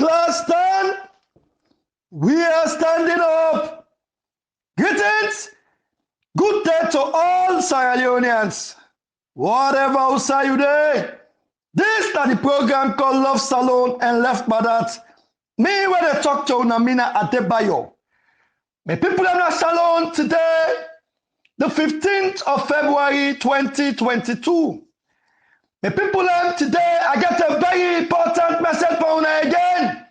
Class 10, we are standing up. Greetings, good day to all Sierra Leoneans. Whatever outside you there, this is the program called Love Salon and Left by that. Me when they talk to Unamina Adebayor. My people in the salon today, the 15th of February 2022. My people today, I get a very important message for una again.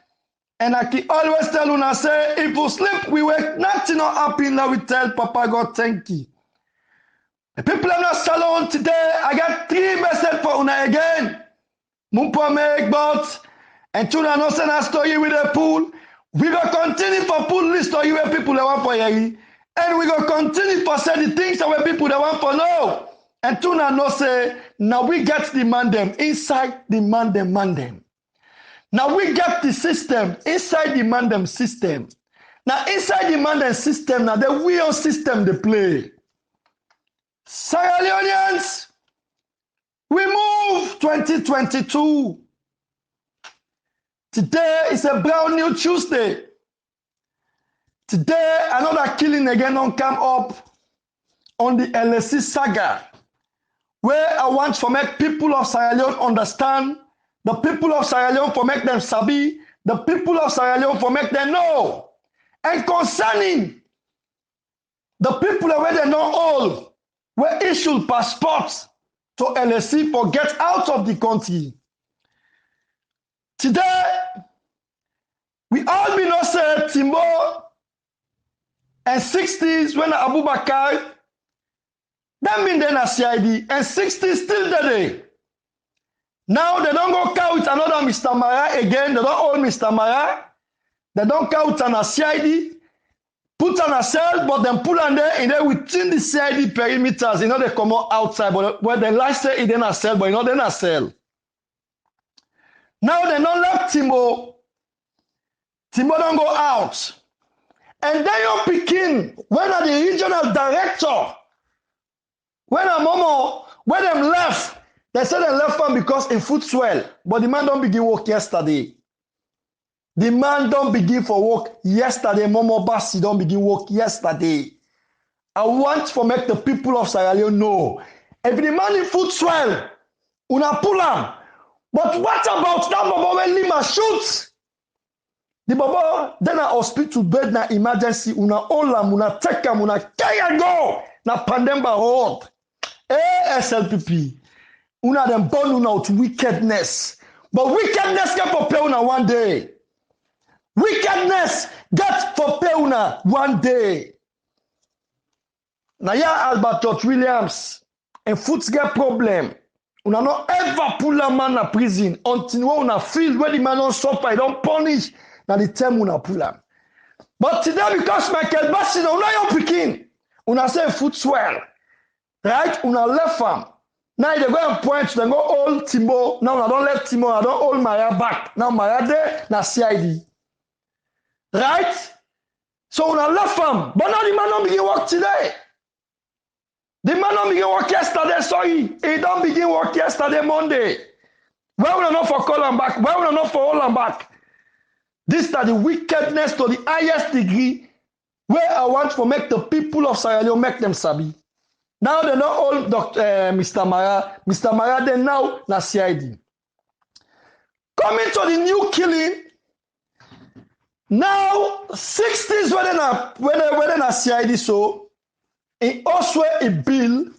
And I can always tell una say, if we sleep, we wake, nothing not happen. Now we tell Papa God thank you. The people in the salon today, I got 3 messages for una again. Mumpa make but and tuna no send a story with a pool. We go continue for pool list story where people they want for you. And we go continue for say the things that where people they want for know. And tuna no say, now we get the mandem inside the mandem. Now we get the system inside the mandem system. Now inside the mandem system, now the wheel system they play. Sierra Leoneans, we move 2022. Today is a brand new Tuesday. Today, another killing again don't come up on the LSC saga, where I want to make people of Sierra Leone understand, the people of Sierra Leone for make them sabi, the people of Sierra Leone for make them know. And concerning the people where they know all, where issued passports to LSC for get out of the country. Today, we all be no say Timbo and 60s when Abubakar, that mean then a CID, and 60s still there. Now they don't go count another Mr. Mara again, they don't hold Mr. Mara, they don't count on a CID, put on a cell, but then pull on there, and then within the CID perimeters, you know, they come out outside, but where the light say it in a cell, but you know, they're not cell. Now they don't let Timbo don't go out. And then you begin, when are the regional director, when a momo, when them left, they said they left him because in foot swell, but the man don't begin work yesterday. The man don't begin for work yesterday. Momo Bassi don't begin work yesterday. I want to make the people of Sierra Leone know, if the man in foot swell, una pull him. But what about that baba when Lima shoots? The baba then a hospital bed na emergency, una hold him, una take him, una carry go na Pandemba Road. SLPP. Una them born una out wickedness. But wickedness get for pay una one day. Wickedness get for pay una one day. Now ya Albert George Williams and Foots get problem. Una not ever pull a man in prison until una feel where the man don't suffer, don't punish. Now the time una pull him. But today because Michael Bassi una your picking, una say foot swell. Right? Una left him. Now they go and point, they go hold Timbo. Now I don't let Timbo, I don't hold Maya back. Now Maya there, na CID. Right? So una left him. But now the man don't begin work today. The man don't begin work yesterday, sorry. He don't begin work yesterday, Monday. Why would I not for call him back? Why would I not for hold him back? This is the wickedness to the highest degree where I want to make the people of Sierra Leone make them sabi. Now they don't hold Mr. Mara. Mr. Mara then now na CID. Coming to the new killing. Now 60s when they na CID so in also a bill.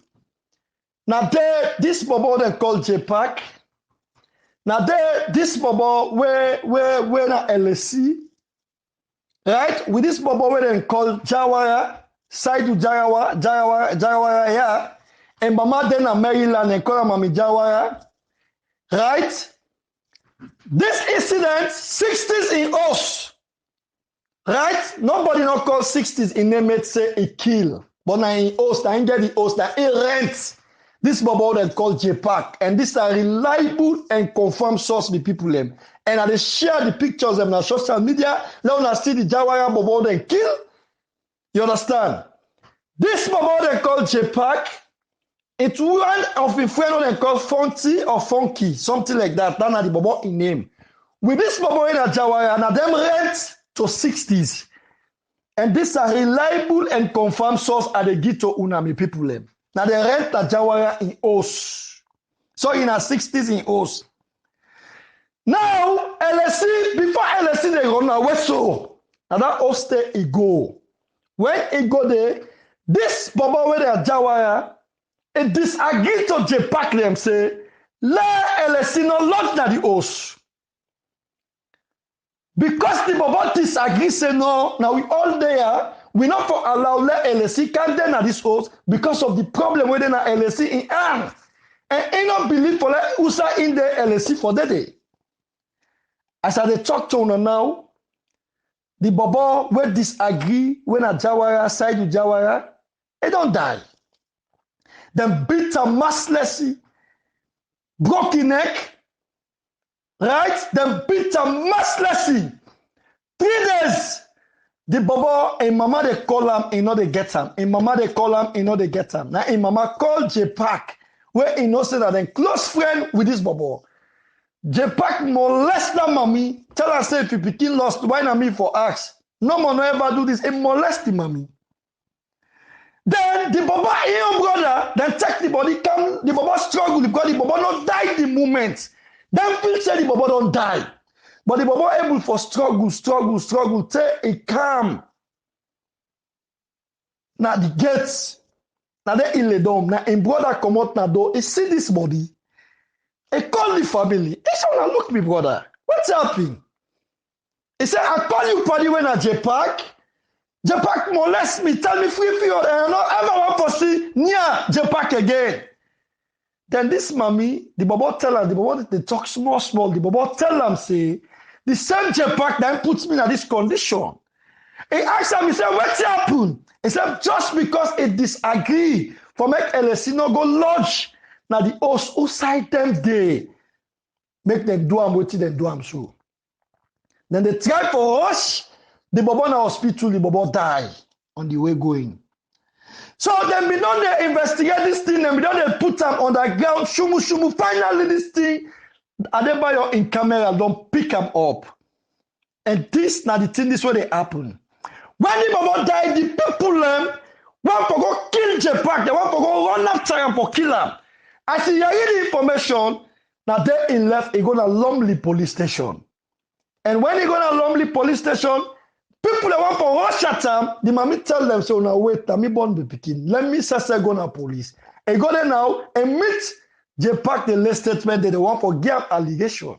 Now there this bubble they call JPAC. Now there this bubble where na LSC. Right? With this bubble where they call Jawara. Side to Jawara, yeah. And Mama then a Maryland and call Mami Jawara. Right? This incident, 60s in us. Right? Nobody not call 60s in them say a kill. But now in us, I get the us that it rents. This bubble that called JPAC. And this is a reliable and confirmed source with people them. And they share the pictures them on social media. Now I see the Jawara bubble then kill. You understand? This bubble they call JPAC, it's one of the friend they call Fonty or Funky, something like that. That's the bubble in name. with this bobo in Jawara, now them rent to 60s. And this is a reliable and confirmed source at the Gito Unami people. Now they rent a Jawara in Os. So in a 60s in Os. Now, LSC, before LSC they run away so. Now that Os stay he go. When he go there, this bobo with the Jawara, it disagree to J-Pack them say, let LSC no lodge na the Os. Because the bobo disagree say no, now we all there, we not for allow let LSC can then at this host because of the problem within our LSC in hand. And ain't not believe for let USA in the LSC for that day. As I talk to you now, the bobo will disagree when a Jawara side with Jawara, they don't die. Them beat a mercilessly, broken neck, right? Them beat a mercilessly. 3 days. The bobo and mama they call him, and know they get him. And mama they call him, and know they get him. Now and mama call J-Pack, where he knows that they close friend with this bobo. J-Pack molest that mommy. Tell her say if you begin lost, why not me for ask? No man no ever do this. And molest the mommy. Then the bobo and brother, then take the body, come, the bobo struggle because the bobo not die the moment. Then feel say the bobo don't die. But the bobo able for struggle, till it calm. Now the gates, now they in the dome, now in brother come out na door, he see this body. He call the family. He say, look me brother, what's happening? He said, I call you party when I J-Pack. J-Pack molest me, tell me free and I don't ever want to see near J-Pack again. Then this mommy, the bobo tell her, the bobo they talk small, the bobo tell them say, the same J-Pack that puts me in this condition. He asked him, he said, what's happened? He said, just because it disagree for make LSC no go lodge. Now the host who side them they make them do am wetin them do am so. Then they try for us. The bobo in the hospital, the bobo die on the way going. So then we don't they investigate this thing and we don't they put them on the ground. Shumu. Finally this thing, Adebayor in camera don't pick them up. And this now the thing this way they happen. When the bobo die, the people want to go kill J-Pack. They want to go run after him for kill him. As he hear the information, now they in left, he go to Lumley police station. And when he go to Lumley police station, people that want to rush at him, the mommy tell them, so now wait, me born the pikin. Let me say go to police. He go there now and meet J-Pack the last statement that they want to give allegation.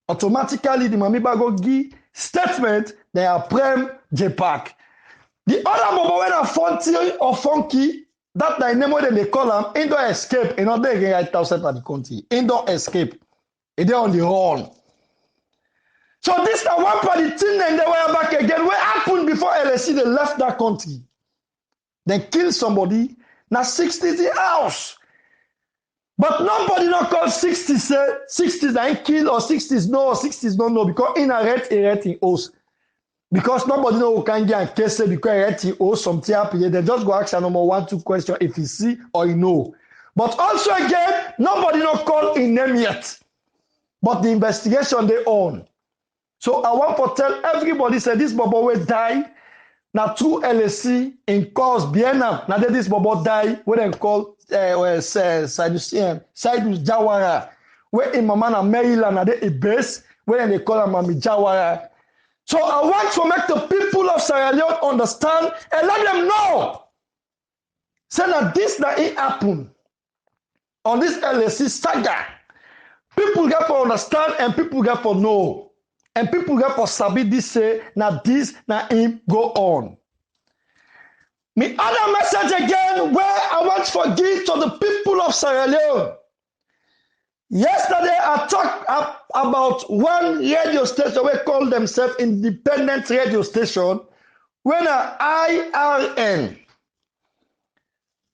Automatically, the mommy go give statement, they are prem J-Pack. The other bobo when a funky, that the name when they call him, he don't escape, and not they get right outside of the country. He don't escape. He dey on the run. So this is one part of the thing and they were back again. What happened before LSC they left that country? They killed somebody. Now 60s the house. But nobody not call 60s say 60s ain't kill or 60s no or 60s don't know because in a rent in house. Because nobody know who can get a case because he owes something happen. They just go ask a number 1, 2 question if he see or he know. But also again, nobody not call in name yet. But the investigation they own. So I want to tell everybody say this bobo will die. Now through LSC in cause Bienam. Now this bobo die when they call Sidus Jawara. Where in Mama Maryland na they base when they call him Mami Jawara. So I want to make the people of Sierra Leone understand and let them know. Say that this that it happened on this LSC saga. People get to understand and people get to know. And people get to sabi this say now this now him go on. Me other message again where I want to give to the people of Sierra Leone. Yesterday, I talked about one radio station we call themselves Independent Radio Station, when IRN.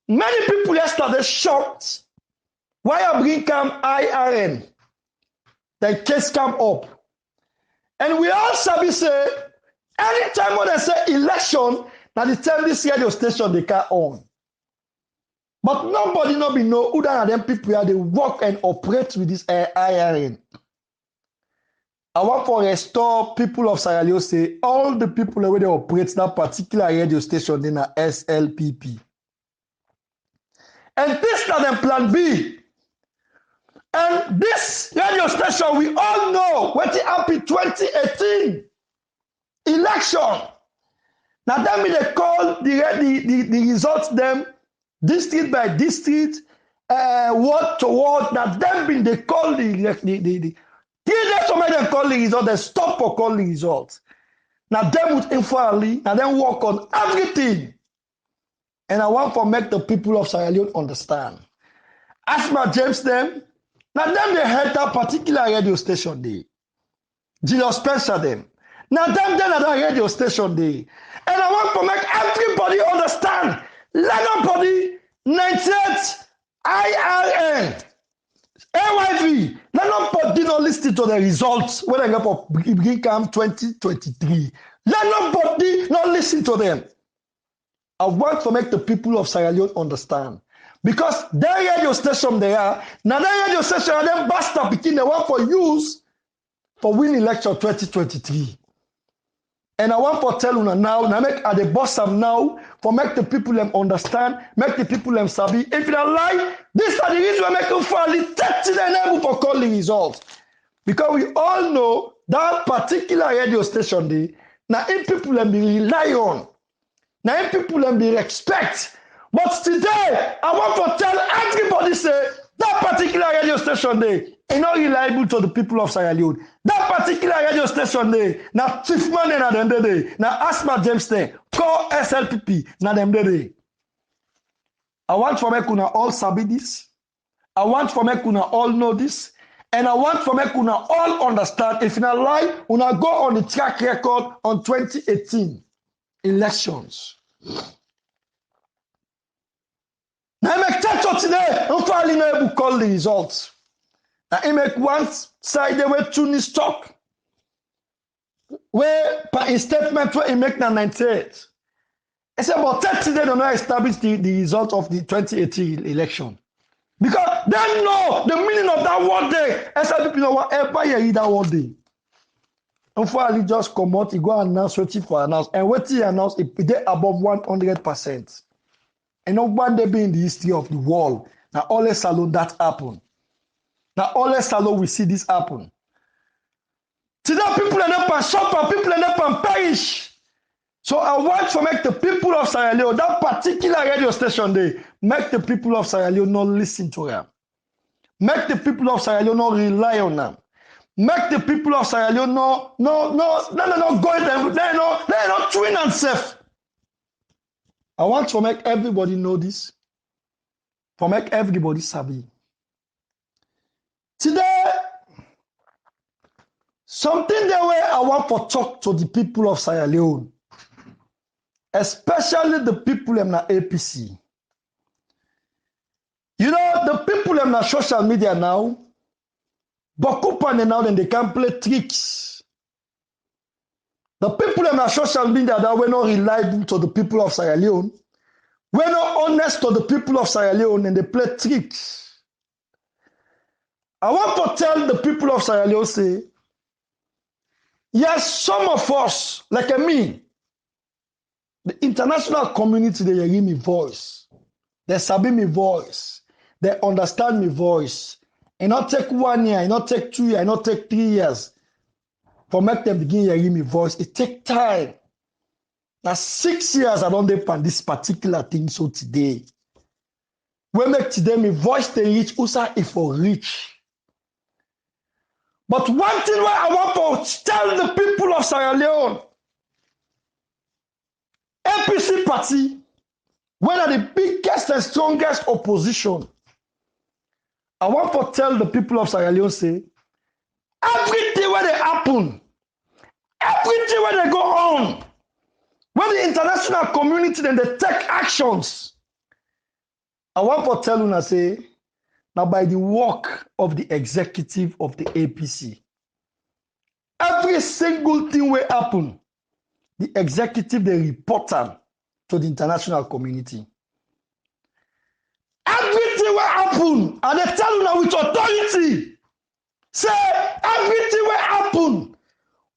Many people yesterday shocked why I bring come IRN. The case come up. And we all sabi say, anytime when they say election, now the time this radio station they can on. But nobody no be know who than them people here they work and operate with this IRN. I want to restore people of Sierra Leone say all the people where they operate that particular radio station in a SLPP. And this is them plan B. And this radio station, we all know what happened 2018 election. Now that means they call the results them district by district, word to word. Now that means they call the 3 days from them call the result, they stop for calling the results. Now them would informally and then work on everything. And I want to make the people of Sierra Leone understand. Ask my James them. Now them they head that particular radio station day. Julius Spencer them. Now them then at that radio station day. And I want to make everybody understand. Let nobody 98 IRN AYV. Let nobody not listen to the results when I get for Green Camp 2023. Let nobody not listen to them. I want to make the people of Sierra Leone understand. Because their radio station they are, now their radio station and them bastard picking the one for use for winning election 2023. And I want to tell you now make at the bottom now, for make the people them understand, make the people them sabi. If you don't lie, this are the reason we make them finally 30 able for calling results. Because we all know that particular radio station day, now if people them be rely on, now if people them be respect. But today, I want to tell everybody say that particular radio station day is not reliable to the people of Sierra Leone. That particular radio station day, now chief man na them day, now Asma James day, call SLPP na them day. I want to make una all sabi this. I want to make una all know this. And I want to make una all understand. If you not lie, una go on the track record on 2018 elections. Now I make touch today, I'm finally not able to call the results. Now I make one side they were tuning stock. Where by a statement where he make now 98. I said about 30 days don't know establish the result of the 2018 election. Because they know the meaning of that one day. I said people know whatever you read that one day. And finally just come out, he go announce what he for announce. And what he announced, it they above 100%. And no one day be in the history of the world. Now always alone that happen. Now always alone we see this happen. Today people end up and suffer, people end up and perish. So I want to make the people of Sierra Leone, that particular radio station day, make the people of Sierra Leone not listen to them. Make the people of Sierra Leone not rely on them. Make the people of Sierra Leone no go them. They not twin and safe. I want to make everybody know this. To make everybody sabi. Today, something the way I want to talk to the people of Sierra Leone, especially the people in the APC. You know, the people in the social media now, Bokupan now then they can play tricks. The people in the social media that were not reliable to the people of Sierra Leone, were not honest to the people of Sierra Leone, and they play tricks. I want to tell the people of Sierra Leone, say, yes, some of us, like me, the international community, they hear me voice. They sabi me voice. They understand me voice. It not take 1 year, it not take 2 years, it not take 3 years. For make them begin hearing me voice, it take time. Now 6 years I don't depend this particular thing so today. When make today me voice they reach, usa if for reach. But one thing where I want to tell the people of Sierra Leone, APC party, one of the biggest and strongest opposition, I want to tell the people of Sierra Leone, say, everything where they happen, everything where they go on, when the international community then they take actions, I want to tell you, say, now by the work of the executive of the APC, every single thing will happen, the executive they report them to the international community. Everything will happen, and they tell you now with authority. Say everything will happen.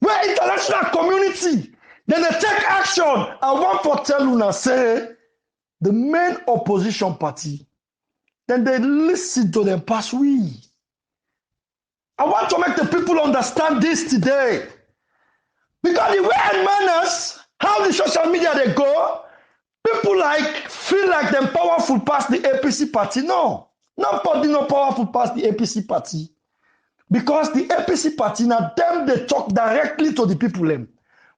Where international community, then they take action. I want to tell you now, say the main opposition party, then they listen to them pass we. I want to make the people understand this today. Because the way and manners, how the social media they go, people like feel like them powerful past the APC party. No, nobody no powerful past the APC party. Because the APC party, now them they talk directly to the people. Them.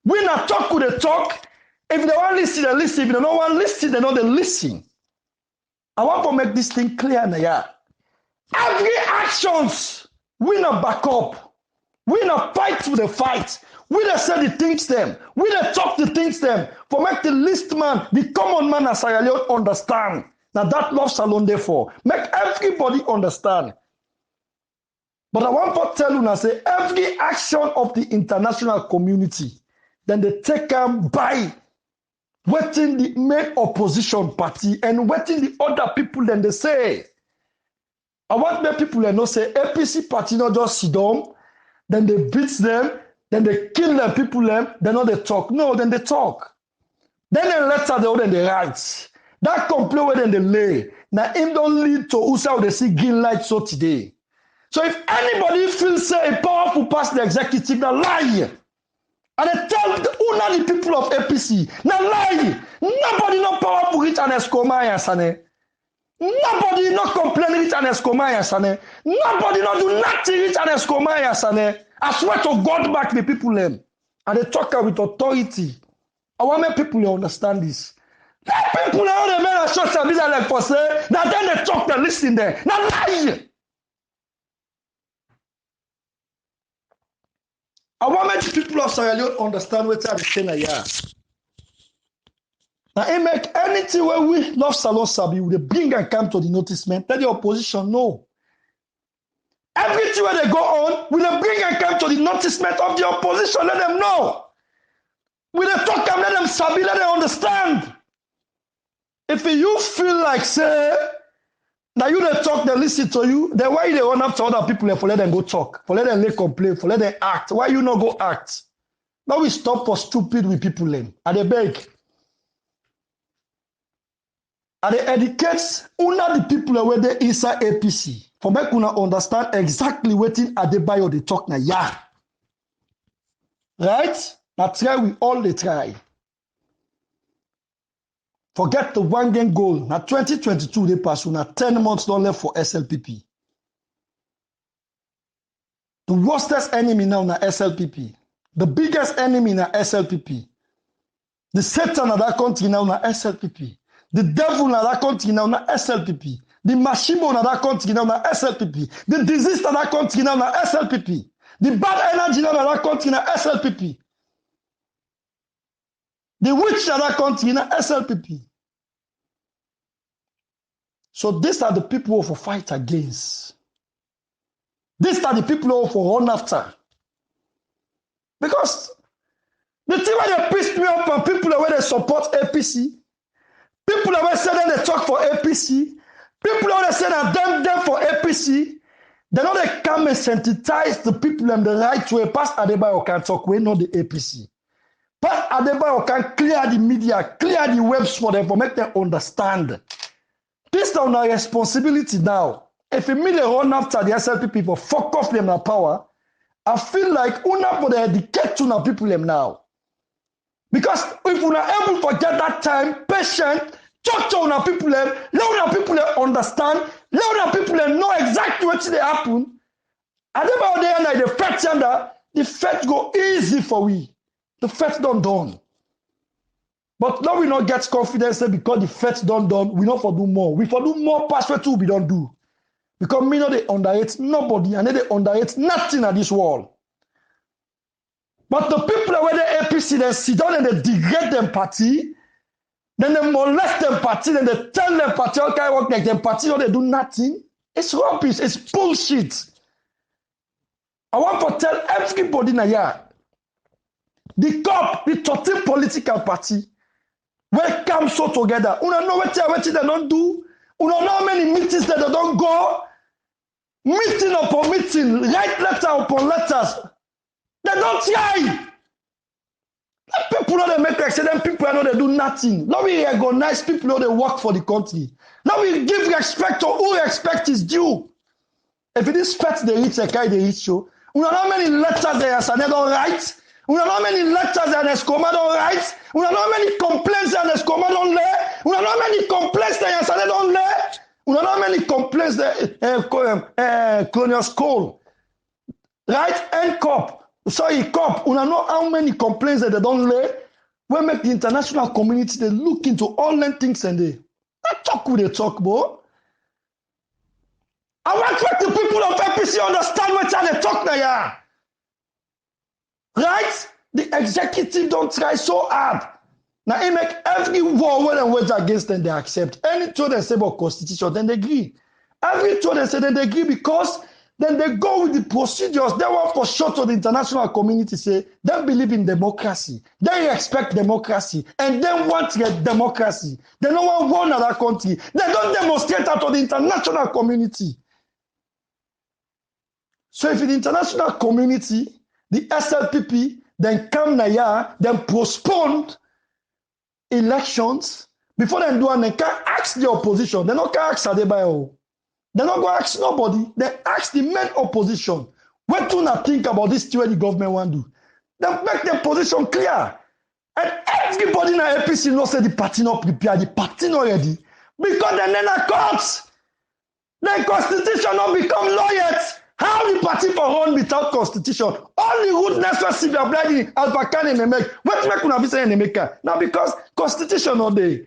We not talk with the talk. If they want to listen, they listen. If they don't want to listen, they know they listen. I want to make this thing clear now. Yeah. Every actions, we not back up. We not fight to the fight. We not say the things them. We not talk the things them. For make the least man, the common man as I understand. Now that love salon therefore. Make everybody understand. But I want to tell you now, say every action of the international community, then they take them by waiting the main opposition party and waiting the other people, then they say. I want the people to know say APC party not just sit down, then they beat them, then they kill them people them, then not they talk. No, then they talk. Then they letter then they write. That complaint where then they lay. Now him don't lead to who they see green light so today. So if anybody feels say a powerful past the executive, now lie. And they tell the people of APC, now lie. Nobody not powerful rich and Escoma Yasane. Nobody not complain rich and Escoma Yasane. Nobody not do nothing rich and Escoma Yasane. I swear to God back the people them. And they talk with authority. I want my people to understand this. Let people know the men are social media like for say, now then they talk, they listen there. Now lie. I want many people of Sierra Leone understand what I'm saying here. Now, it make anything where we love Salon Sabi, we bring and come to the noticement, tell the opposition no. Everything where they go on, we bring and come to the noticement of the opposition, let them know. We talk and let them Sabi, let them understand. If you feel like, say, now you they talk, they listen to you, then why they run up to other people for let them go talk, for let them lay complain, for let them act? Why you not go act? Now we stop for stupid with people then. And they beg. And they educate una the people where they inside APC. For make una understand exactly what in Adebayor they talk now. Yeah. Right? Now try we all they try. Forget the one game goal. Now 2022 they pass. Now 10 months don't left for SLPP. The worstest enemy now na SLPP. The biggest enemy na SLPP. The Satan of that country now na SLPP. The devil na that country now na SLPP. The machimo na that country now na SLPP. The disease na that country now na SLPP. The bad energy na that country na SLPP. The witch na that country na SLPP. So these are the people who fight against. These are the people who run after. Because the thing where they pissed me off and people where they support APC, people where say that they talk for APC, people where they say that them for APC, they know they come and sensitize the people in the right way. Past Adebayor can talk with not the APC. Past Adebayor can clear the media, clear the webs for them, for make them understand. This is our responsibility now. If we really run after the SLP people, fuck off them now power, I feel like una for the educate to people them now. Because if we are able to forget that time, patient, talk to una people them, let una people them understand, let una people them know exactly what they happen. And then about there like the fact yonder, the fact go easy for we. The fact done. But now we not get confidence because the fact done, we not for do more. We for do more past what we don't do. Because me know they underrate nobody and they underrate nothing at this world. But the people where the APC they sit down and they degrade them party, then they molest them party, then they tell them party okay work like them party, or they do nothing. It's rubbish, it's bullshit. I want to tell everybody now here, the COP, the 13 political party, where come so together. You know what they don't do. You know how many meetings that they don't go. Meeting upon meeting, write letter upon letters. They don't try. People know they make like say them people know they do nothing. Now we recognize people know they work for the country. Now we give respect to who respect is due. If it is pet they reach a guy they reach you. We know how many letters they have don't write. We know how many letters they have don't write. We know how many complaints they have don't lay. We know how many complaints they have don't lay. We know how many complaints they Colonial School. Right? And cop. Sorry, cop. We know how many complaints that they don't lay. We make the international community they look into all them things and they talk with they talk, bro. I want to make the people of APC understand what they talk now, yeah. Right? The executive don't try so hard. Now, they make every war when they wage against them, they accept. Anything they say about constitution, then they agree. Everything they say, then they agree because then they go with the procedures. They want for sure to the international community say they believe in democracy. They respect democracy. And they want democracy. They don't want one other country. They don't demonstrate that to the international community. So if in the international community, the SLPP then come here, then postpone elections, before they do, and they can't ask the opposition. They don't ask Adebayor. They're not going to ask nobody. They ask the main opposition. What do you think about this thing the government want to do? They make their position clear. And everybody in the APC knows that the party not prepared, the party not ready. Because they're in the courts. The constitution not become lawyers. How the party for run without constitution? All the rudeness was civil obliging Advocacy and make. What make una be saying in America? Now because constitution not there.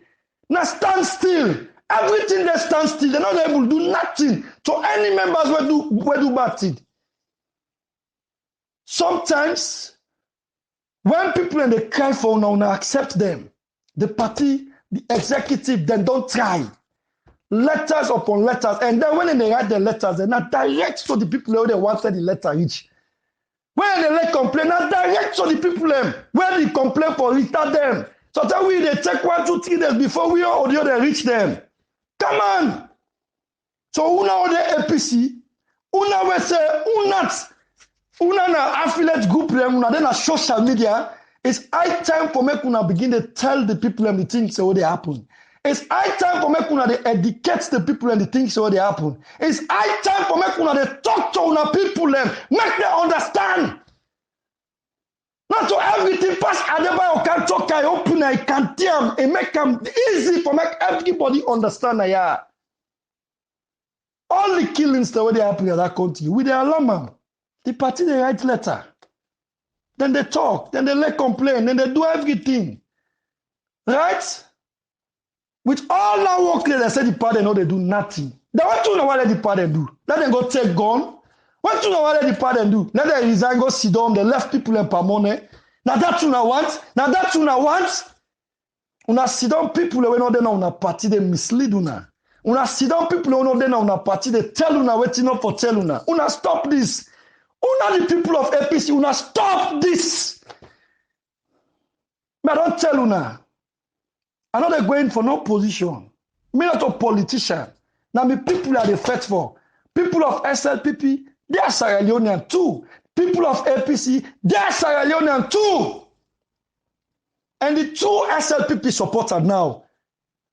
Now stand still. Everything they stand still. They're not able to do nothing to any members who do bad thing. Sometimes when people and they cry for now accept them. The party, the executive, then don't try. Letters upon letters, and then when they write the letters, they're not direct to the people who they wanted the letter reach. When they let complain, not direct to the people where the complaint for retard them. So that we they take 1, 2, 3 days before we audio they reach them. Come on. So una the APC, una we say una na affiliate group them, una then a social media. It's high time for make una begin to tell the people them the things what they happen. It's high time for make una to educate the people and the things what they happen. It's high time for make una to talk to una people and make them understand. Not to everything pass Adebayor can talk, I open, I can tell, and make them easy for make everybody understand. Yeah. All the killings that they happen in that country, with the alarm, the party they write letter. Then they talk, then they let complain, then they do everything. Right? With all that work, they say the party know they do nothing. They want to know what the party do. Let them go take gun. What you know what the party do? Let them resign, go sit down. They left people in money. Now that you know want. Now that you know want. Una sit down people who know they know una party they mislead una. Una sit down people who know they know una party they tell una waiting up for tell una. Una stop this. Una the people of APC. Una stop this. But don't tell una. I know they're going for no position. Me not a politician. Now me people are the fight for. People of SLPP, they are Sierra Leonean too. People of APC, they are Sierra Leonean too. And the two SLPP supporters now,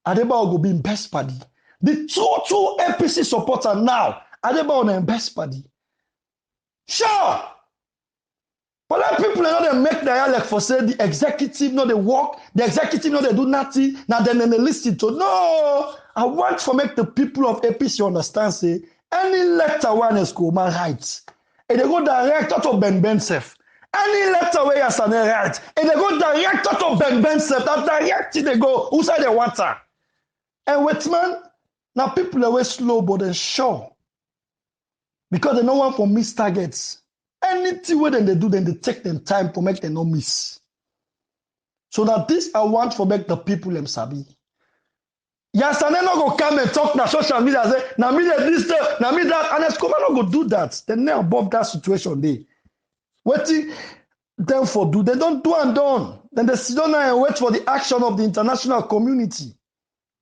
Adebayor will be in best party. The two APC supporters now, Adebayor in best party. Sure. But let people know they make their like for say the executive know they work, the executive know they do nothing, now then they listen to. No, I want to make the people of APC understand say any letter one is called my rights. And they go direct out of Ben self. Any letter where you are right, and they go direct out of Ben self. That direct they go who say they want her. And wait man, now people are way slow but they're sure. Because they know one for miss targets. Anything where they do, then they take them time to make them no miss. So that this I want for make the people them sabi. Yes, and then not go come and talk na social media and say, na me this, na me that, and Escobar not go do that. They're not above that situation there. Waiting them for do, they don't do and done. Then they sit down and wait for the action of the international community.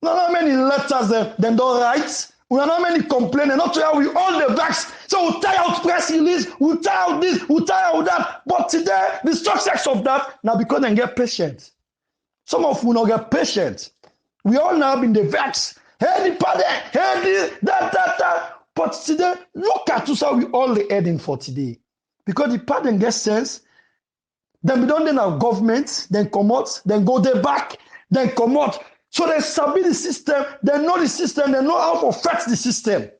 Not how many letters them don't write. We are not many complaining, not to how we all the vex. So we tire out press release, we tire out this, we tire out that. But today, the success of that, now because they get patient. Some of you not get patient. We all now been the vex. Hey, the party, hey, this, that. But today, look at us how we all the heading for today. Because the party get sense, then we don't then have government, then come out, then go there back, then come out. So they sabi the system, they know the system, they know how to affect the system.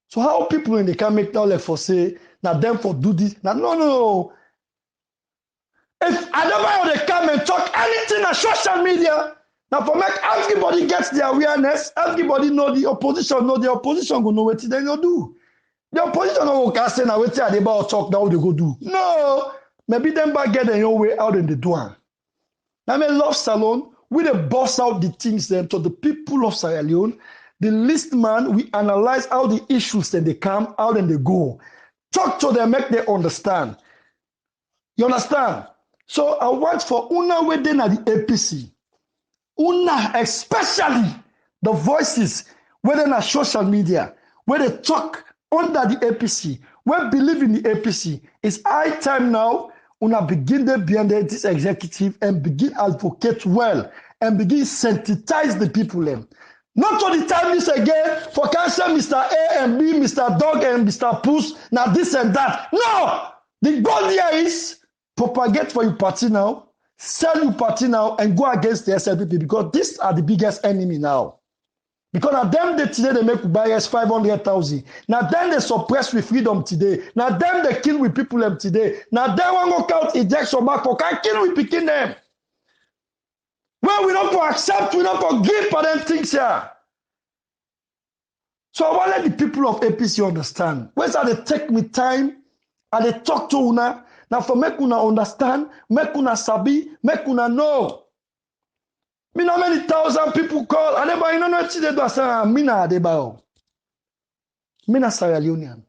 So how people when they can make now like for say, now them for do this, now no. If Adebayor they come and talk anything on social media, now for make everybody gets the awareness, everybody know the opposition go know what they go do. The opposition no go say now what Adebayor talk now they go do. No, maybe them back get their own way out in the door. Now me love salon. We dey boss out the things them to the people of Sierra Leone. The list man, we analyze how the issues then they come, how then they go. Talk to them, make them understand. You understand? So I want for Una within at the APC. Una, especially the voices within our social media, where they talk under the APC, where believe in the APC. It's high time now. Una begin to be under this executive and begin advocate well and begin sensitize the people. Not all the time this again for cancel Mr. A and B, Mr. Dog and Mr. Puss, now this and that. No! The goal here is propagate for your party now, sell your party now, and go against the SLPP because these are the biggest enemy now. Because at them they today they make bias 500,000. Now them they suppress with freedom today. Now them they kill with people them today. Now them want go count ejection back for can kill with picking them. Well, we don't go accept, we don't go give for them things here. So I want to let the people of APC understand. Where's they take me time and they talk to una. Now for make una understand, make una sabi, make una know. Me know many thousand people call Adebayor, you know what they do? I say, me na Adebayor. Me na Sierra Leonean.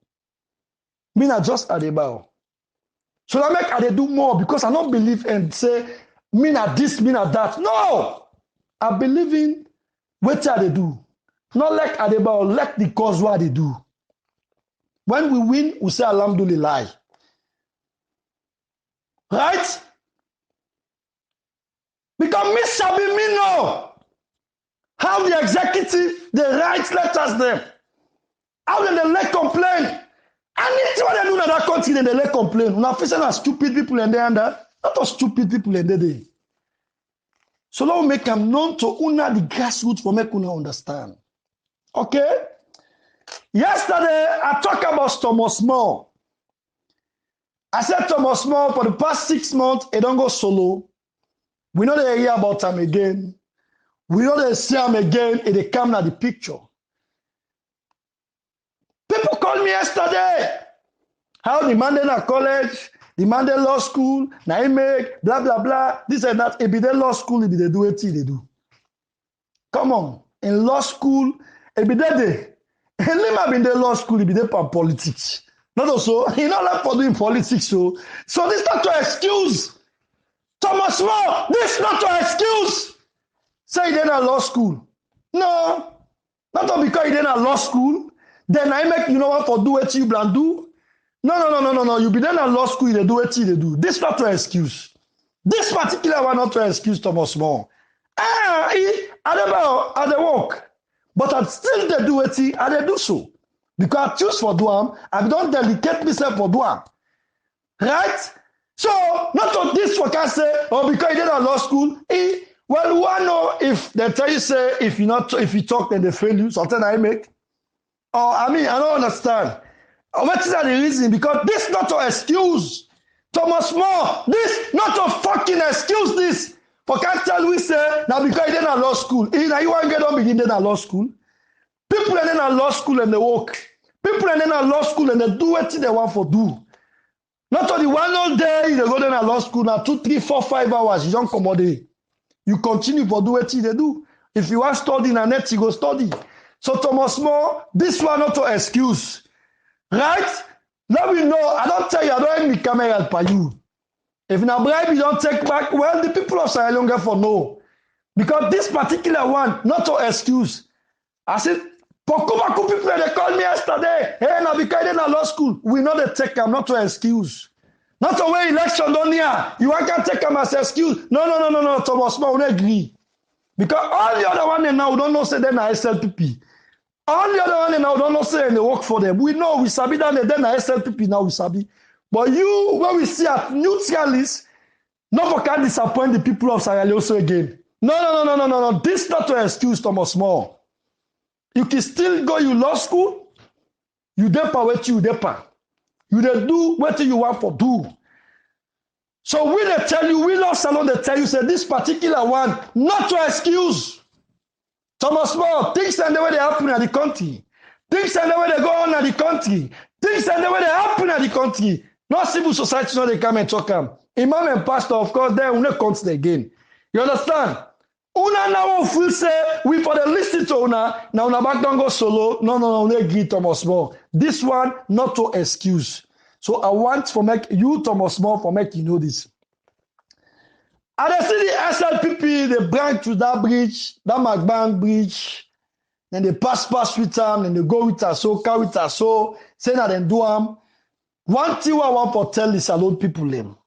Me na just Adebayor. So I make Ade do more because I don't believe and say, me na this, me na that. No! I believe in what they do. Not like Adebayor, like the cause what they do. When we win, we say Alhamdulillah. Right? Because me sabi me know how the executive, they write letters them. How they let complain. Anything what they do in that country, they let complain. Now, facing are stupid people and they under. Not all stupid people and they. So now make them known to una the grassroots for make una understand. Okay? Yesterday, I talked about Thomas More. I said Thomas More for the past 6 months, he don't go solo. We know they hear about him again. We know they see him again and they come at the picture. People called me yesterday. How the Mandela College, the Mandela Law School, now he make, blah, blah, blah, this and that. If they law school, if they do it, they do. Come on. In law school, if they do. And Lima in the law school, if they for politics. Not also, he not like for doing politics. So this is not an excuse. Thomas More, this is not an excuse. Say he didn't at law school. No. Not all because he didn't at law school. Then I make you know what for do what you plan do. No. You be then at law school, they do what you do. This is not an excuse. This particular one not an excuse, Thomas More. I don't work. But I still they do it, and they do so. Because I choose for doing, I don't dedicate myself for doing. Right? So, not on this for can say, or because he did at law school, well, we want to know if they tell you, say, if you talk, then they fail you, something I make. Or, I don't understand. What is that the reason? Because this not an excuse. Thomas More, this not a fucking excuse, this. For can't tell we say, now because he did at law school. Now you want to get on begin at law school. People are in at law school and they work. People are in at law school and they do what they want for do. Not only one whole day, they go to law school now 2, 3, 4, 5 hours. You don't come all day. You continue for do what they do. If you want to study in a net, you go study. So Thomas More, this one not an excuse. Right? Let me know. I don't tell you, I don't have my camera for you. If in a bribe you don't take back, well, the people of Sierra Leone get for no. Because this particular one, not an excuse. I said, Pokubaku people, they called me yesterday. Hey, now because I didn't law school, we know they take them, not to excuse. Not to way election don't here. You can't take them as excuse. No. Thomas, we don't agree. Because all the other one now don't know say they're SLPP. All the other one now don't know say they work for them. We know, we sabi that they're SLPP now, we sabi. But you, when we see at neutralists, not for can disappoint the people of Sierra Leone again. No. This not to excuse Thomas More. You can still go you law school, you depa what you depa. You dey do what you want for do. So we they tell you, we law salon they tell you, say this particular one, not to excuse. Thomas More, things and the way they happen in the country. Things and the way they go on in the country. Things and the way they happen in the country. No civil society, no they come and talk them. Imam and pastor, of course, they will not count again. You understand? Una now will say, we for the listen to una, now una back don't go solo. No, they agree, Thomas More. This one, not to excuse. So I want for make you, Thomas More, for make you know this. And I see the SLPP, they branch to that bridge, that McBank bridge, then they pass with them, then they go with us, so carry with us, so say that they do them. One thing I want to tell the salon people them.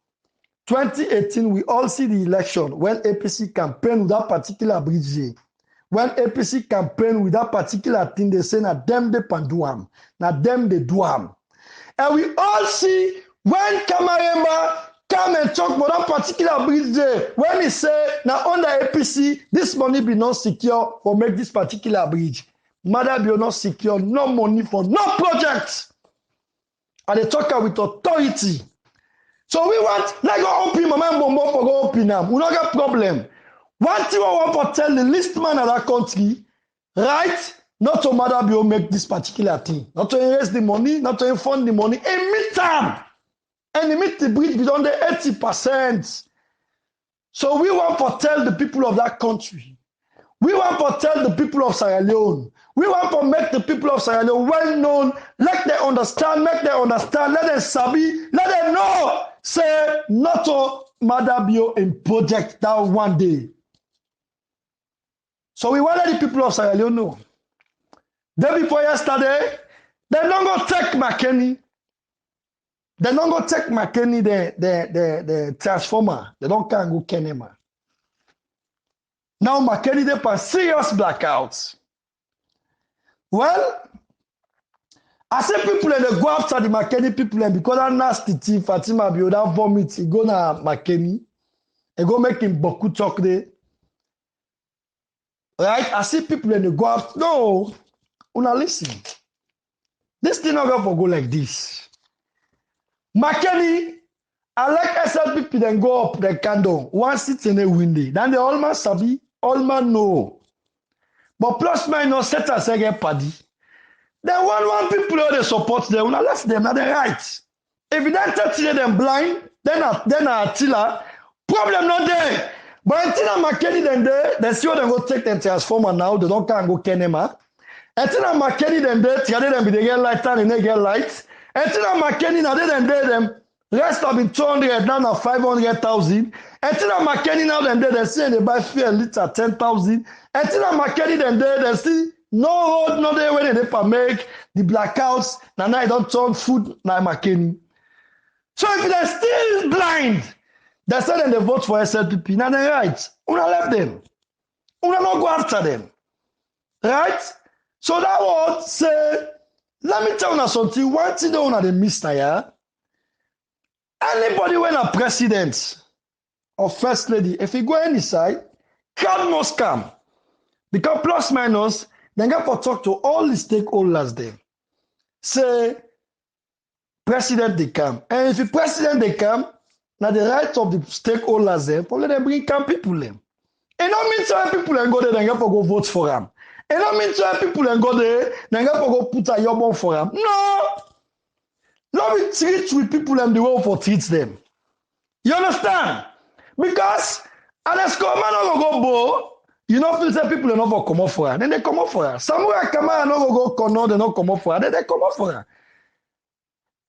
2018, we all see the election when APC campaign with that particular bridge. When APC campaign with that particular thing, they say, na them they pan do am. Na them they do am. And we all see when Kamaremba come and talk about that particular bridge, when he say, na under APC, this money be not secure for make this particular bridge. Mother be not secure, no money for no project. And they talk with authority. So we want, like go open, my man bombo for go open them. We don't got problem. One thing I want to tell the least man of that country, right? Not to matter be make this particular thing. Not to erase the money, not to fund the money. And meet them. And meet the bridge beyond the 80%. So we want to tell the people of that country. We want to tell the people of Sierra Leone. We want to make the people of Sierra Leone well known. Let them understand, make them understand. Let them sabi. Let them know. Say, not to matter be in project that one day. So we want to let the people of Sierra Leone know. Day before yesterday, they don't go take McKinney. They don't go take McKinney, the transformer. They don't can go Kenema. Now McKinney, they have serious blackouts. Well, I say people and they go after the McKinney people and because that nasty thief, Fatima Bio, that vomit, he go na McKinney. He go make him boku talk there. Right? I see people and they go after. No, una listen. This thing not going to go like this. McKinney, I like SLPP then go up the candle. One sit in a window. Then the all man sabi, all man know. But plus minus set us again paddy. Then one people who they support them, when I left them, now they right. If you don't touch them blind, then Attila, problem not there. But until McKinney then there, they see them go take them transformer now, they don't can go Kenema. Until McKinney then there, together them be they get light and they get light. Until McKinney now they then there them, rest have been 200, now na 500,000. Until McKinney now then there, they see they buy fuel liter 10,000. Until McKinney then there, they see no road, no day when they make the blackouts. Now I don't turn food na McKinney. So if they're still blind, they say then they vote for SLPP. Now they're right. Una left them. Una not go after them. Right? So that would say, let me tell you something. One thing they want to miss now. Anybody when a president or first lady, if you go any side, crowd must come. Because plus minus, then got to talk to all the stakeholders there. Say, president they come. And if the president they come, now the right of the stakeholders there, probably they bring come people them. It don't mean some people and go there, then got to go vote for them. It don't mean some people and go there, then got to go put a yobon for them. No! Let me treat with people and the way for treat them. You understand? Because unless come man go bo, you know feel say people are not for come up for her. Then they come up for her. Samurai Kamara no go corner, they not come up for her. Then they come up for her.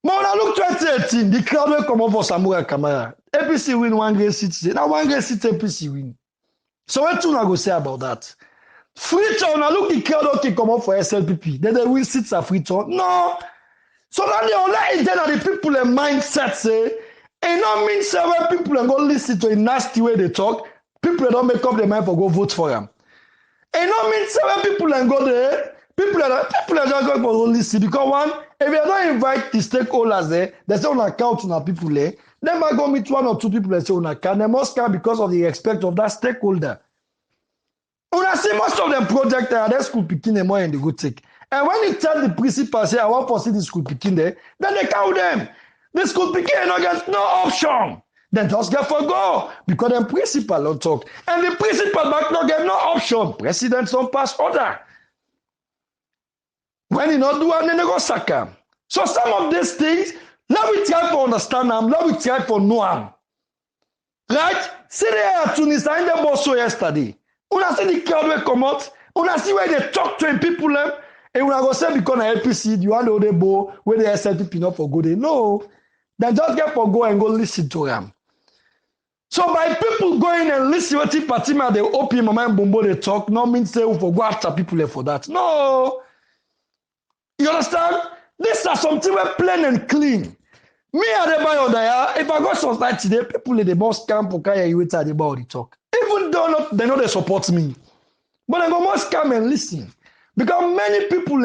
But when I look 2018, the crowd will come up for Samurai Kamara. APC win one great city. Now one great city APC win. So what you going to say about that? Free on a look at crowd okay come up for SLPP. Then they will sit a free on. No. So now they only then the people in mindset say, and not mean say when people go listen to a nasty way they talk, people don't make up their mind for go vote for them. And not mean say when people go there, people are just going for listen because one, if you don't invite the stakeholders there, they say on account to people there, then might go meet one or two people and say on account. They must come because of the respect of that stakeholder. Una see most of them project that school picking them more and they go take. And when you tell the principal say I want to see the school picking there, then they count them. The school picking get no option. Then just get for go because the principal don't talk. And the principal back not get no option. President don't pass order. When he not do, then they go sack him. So some of these things, let me try to understand them. Let me try to know them. Right? See there at Tunis, I the boss yesterday. Una see the crowd will come out. Una see where they talk to people. And una go say because of LPC, you want to the bow where the SLPP not for good. No. Then just get for go and go listen to them. So by people going and listen to party man, they open my mind bumbo they talk, no means say we for go after people for that. No. You understand? These are something we're plain and clean. Me Adebayor there, if I go society today, people in the most camp for carry you with Adebayor the talk. Even though they know they support me. But they go must come and listen. Because many people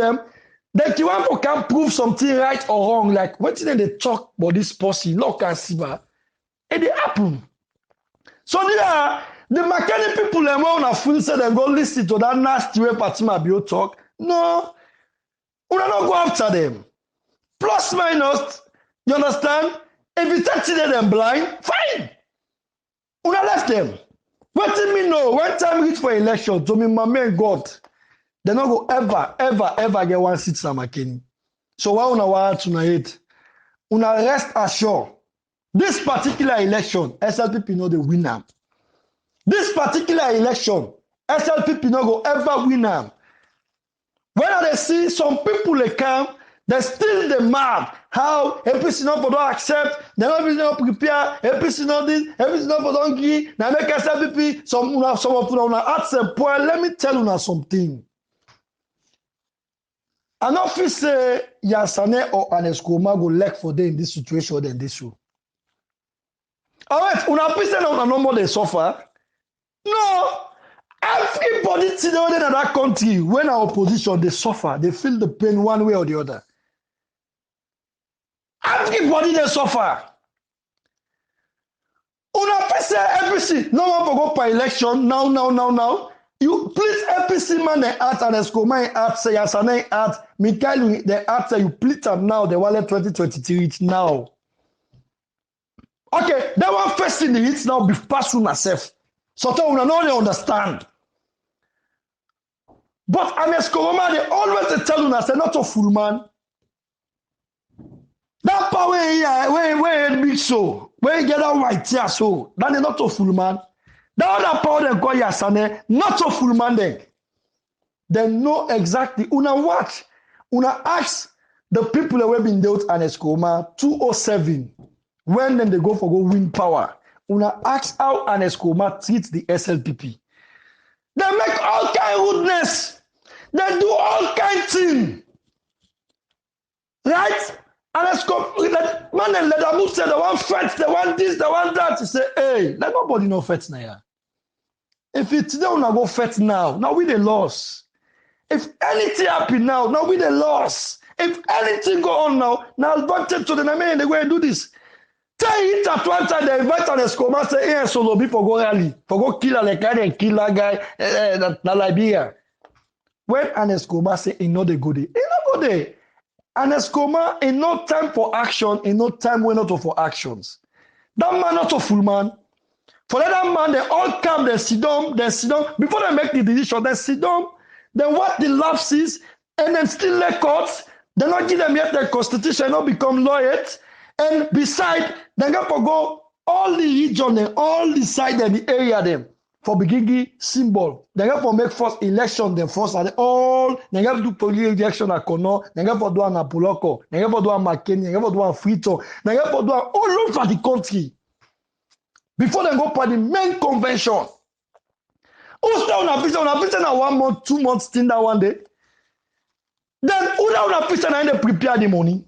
that you want to can prove something right or wrong, like what did they talk about this person, look and see and they happen. So the mechanic people when a fool say they go listen to that nasty way Fatima Bio talk. No, we don't go after them. Plus minus, you understand? If you touch them blind, fine. We don't left them. What do you know? When time reach for election, to me, my man God, they not go ever get one seat Sam McKinney. So why una want tonight? Una rest assured. This particular election, SLPP no the winner. This particular election, SLPP no go ever win am. When they see some people they come, they still the mad how APC no don't accept, they not prepare, APC no this, APC no don't give. Now make SLPP some of una at some point. Let me tell you something. An office say Yasane or Aneskoma go lek for them in this situation than this show. Alright, una person on no more they suffer. No, everybody today in that country, when our opposition they suffer, they feel the pain one way or the other. Everybody they suffer. Una person APC, no one for go for election now. You please APC man the art and Escoma art say Yasane art, Mikhail the art say you please them now the wallet 2023 now. Okay, that one first in the hits now be passed on herself. So that we don't understand. But Aneskoroma, they always tell us they're not a full man. That power where big so, where you get that white here so, that is not a full man. That other power they call Yasane, not a full man then. They know exactly. Una watch, una ask the people that have been dealt Aneskoroma 207. When then they go win power, una ask how Aneskoroma treats the SLPP. They make all kind of rudeness. They do all kind of things. Right? Aneskoroma, man and let them say they want fight, they want this, they want that. You say, hey, let nobody know fight now. If it's today, una go fight now. Now we the loss. If anything happen now we the loss. If anything go on now advantage to the name they go and do this. Tell it at one time they invite Aneskoroma say hey solo be for go rally, for go kill the guy and kill that guy na Liberia. When Aneskoroma say he no dey go there, he no go there. Aneskoroma in no time for action, in no time when not for actions. That man not a full man. For that man, they all come, they sit down, before they make the decision, they sit down, they watch the lapses, and then still let courts, they not give them yet their constitution, not become lawyers. And beside, they got to go all the region and all the side and the area them for beginning symbol. They got to make first election them first and all. They got to do police election at Kono. They got to do an Apoloko. They got to do an McKinney. They got to do an Frito. They got to do an all over the country before they go for the main convention. Who say una fit na 1 month, 2 months thing that one day? Then who that una fit na they prepare the money?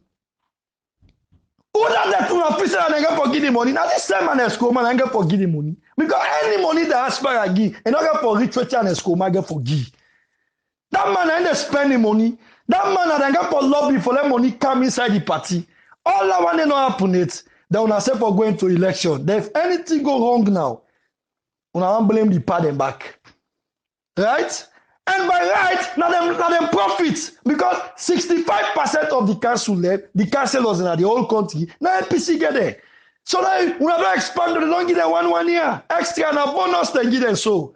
Who that una fit na they for give the money? Now this same man Escoma and get for give the money. Because any money that Aspire give, and not get for rich and Escoma get for give. That man and they spend the money. That man and get for lobby for that money come inside the party. All that one they not happen it. They una say for going to election. If anything go wrong now, una won't blame the pardon back. Right? And by right, now them profits because 65% of the councillors in the whole country, now NPC get there. So now we have to expand, they don't give them 1 year. Extra and a bonus, they give them so.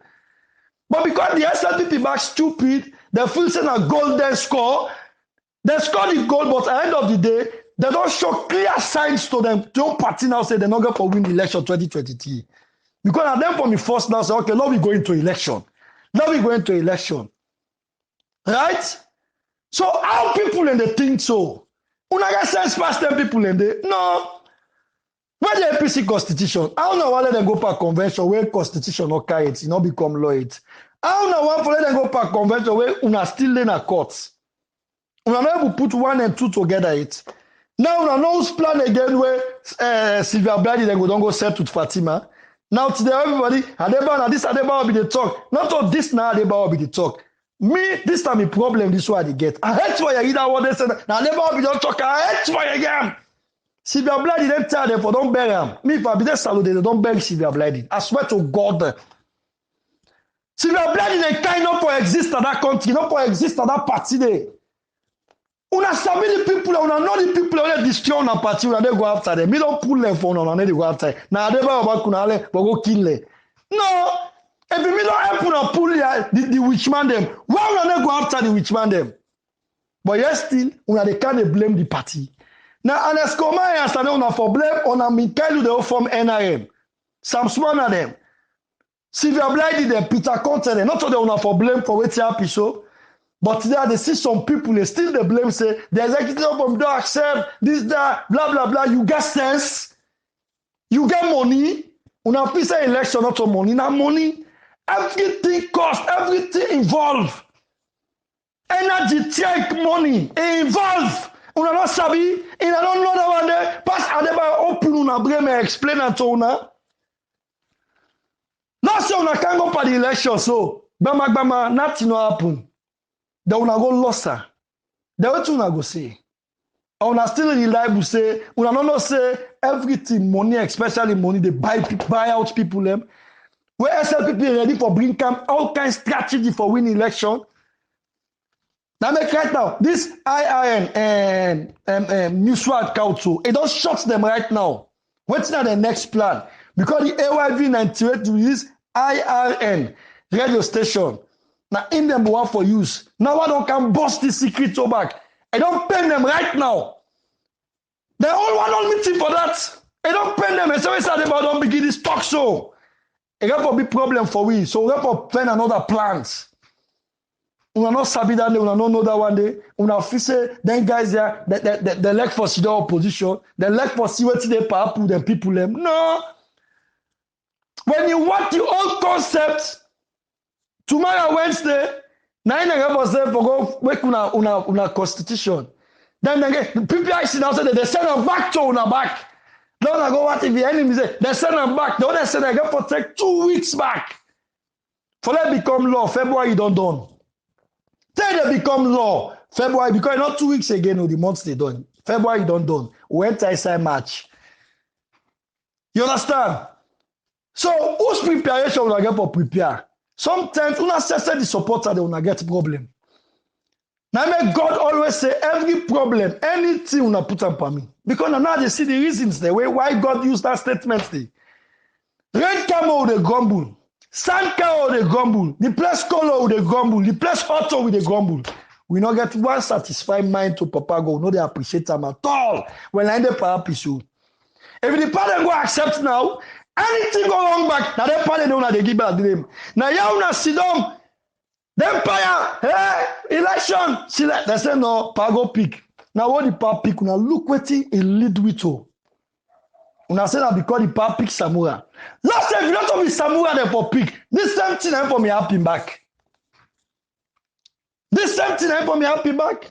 But because the SLPP back stupid, they feel saying a golden score. They score the goal, but at the end of the day, they don't show clear signs to them. Don't party now say they're not going to win the election 2023. Because at them from the first now say, okay, now we go into election. Now we go into election. Right? So how people in the think so? Una get sense past them people in the no. Where the APC constitution? How now let them go for convention where constitution not carry it, not become law it. How now want for let them go for convention where una still in a court? Una not able to put 1 and 2 together it. Now una no plan again where Sylvia Blady then don't go set with Fatima. Now today everybody Adebayor this Adebayor be the talk. Not all this now Adebayor be the talk. Me this time the problem this one they get. I hate why you either what they say. Now Adebayor be the talk. I hate why again. Sylvia Blady them tell them for don't bury him. Me if I be there salute they don't bury Sylvia Blady. I swear to God. Sylvia Blady they kind of for exist in that country, not for exist in that party there. Una sabi the people, una know the people that destroy on a party, una they go after them. Me don't pull them for una, they go after. Now they about kunale, but go kill them. No, if me don't help una pull the witch man them, why una they go after the witch man them? But yes, still, una they can't blame the party. Now, and Escoma and Sane una for blame, una Mikailu they form NRM. Sam Swana them. Sylvia Blady them, Peter Conte them. Not all they una for blame for what's happy so. But there they see some people, they still they blame, say, the executive from don't accept this, that, blah, blah, blah. You get sense. You get money. Una fisa election, not money. Now money. Everything cost, everything involved. Energy take money. Involve. Una not sabi. Una don't know that one day. Pass Adebayor open una brain and explain it to una. Now say una can't go for the election, so bama, nothing will happen. They will not go lost her. They will not go say. Or una still reliable say, una no say everything money, especially money, they buy out people them. Where SLPP ready for bring camp all kinds of strategy for win election. Now make right now, this IRN and Newsword Council, it don't shut them right now. What's now the next plan? Because the AYV 98 release IRN radio station. Now in them one for use. Now I don't can bust the secret so back. I don't pay them right now. They all want on meeting for that. I don't pay them. And so we said about don't begin this talk show. It got a big problem for we. So we have to plan another plans. We are not sabi that day. We are not know that one day. We are say then guys there. They like for see the opposition. They like for see what they power put them people them. No. When you want the old concept. Tomorrow Wednesday, 9 for go wake una constitution. Then again, people I see now say they send them back to una back. Don't go what if the enemy say they send them back. They only say they get for take 2 weeks back. For that become law, February don't done. Then they become law, February because not 2 weeks again or the months they done. February don't done. We enter inside March. You understand? So whose preparation will I get for prepare? Sometimes una say the supporter they una get problem. Now make God always say every problem, anything una put up on me. Because now they see the reasons the way why God used that statement. Rain camel they grumble, sand cow they grumble, the place color they grumble, the place auto with they grumble. We not get one satisfied mind to Papa God. No, they appreciate them at all. When I dey happy so. If the parent go accept now. Anything go wrong back, now they party don't they give back the name. Now you na sit down, the empire, hey, election, select. They say no, Pago pick. Now what the power pick? Now look what he lead with to. Una say that because the pa pick Samura. Last time, if you don't be Samura, then for pick. This same thing I for me happy back. This same thing I for me happy back.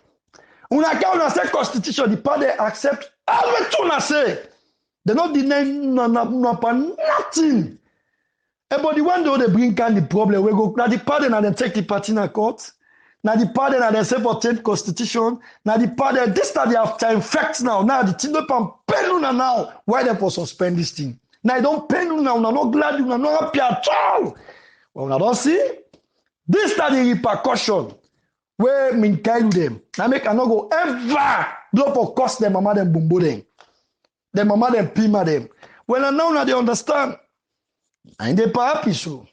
Una say constitution, the party accept all what una say. They not deny nothing. But the one they bring can the problem. We go now the party and then take the party in court. Now the party and then say for 10th constitution. Now the party this time they have time facts now. Now the thing don't pen una now. Why they for suspend this thing? Now they don't pen una. Una not glad. Una not happy at all. Well, una don't see. This time the repercussion. Where mean kind them. Now make I not go ever do for cost them mama them bumbo them. Them mama them pima them. Well now they understand. And they pa happy so.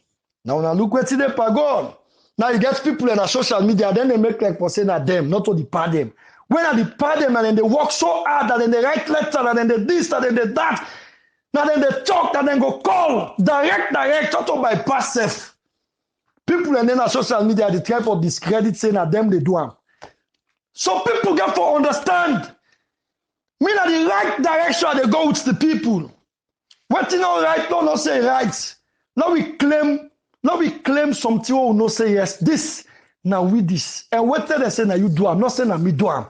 Now look what they pa God. Now you get people in the social media, then they make like for saying that them, not to the part them. When I depart them and then they work so hard and then they write letter and then they this and then they that. Now then they talk and then go call direct, not to bypass self. People and then on social media they try for discredit saying that them they do them. So people get to understand. Me na the right direction they go with the people. What you know right, no say right. Now we claim something or no say yes. This now with this. And what they say now you do am, not saying that me do am.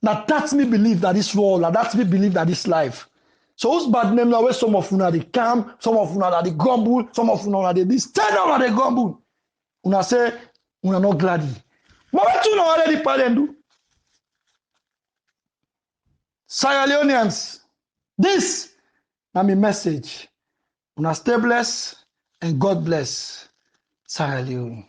Now that's me believe that this world, that's me believe that this life. So who's bad name now where some of una they calm, some of una they grumble, some of una they this, tell them they grumble. Una say una not glad. But what you know already parent do? Sierra Leoneans, this na my message. Una stay blessed and God bless Sierra Leone.